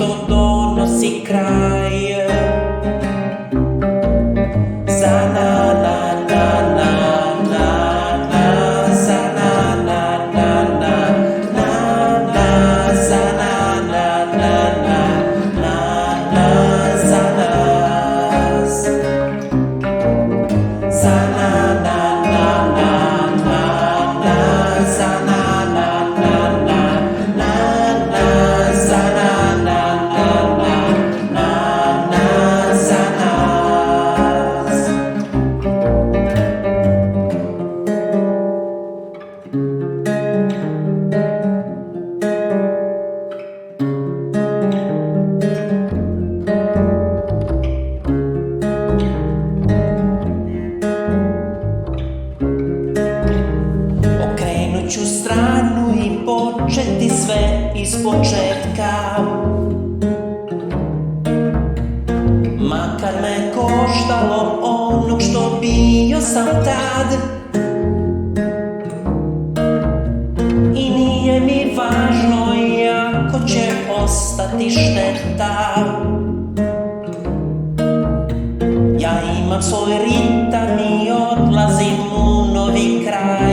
што доноси крај. За на на на на на на, за на на на на на на, за на на на на на на, за нас. За на на на на на на, за на на на на на на, за на на на на на на, за нас. Okrenut ću stranu i početi sve ispočetka, makar me koštalo onog što bio sam tad. I nije mi važno iako će ostati šteta, ja imam svoj ritam i odlazim u novi kraj.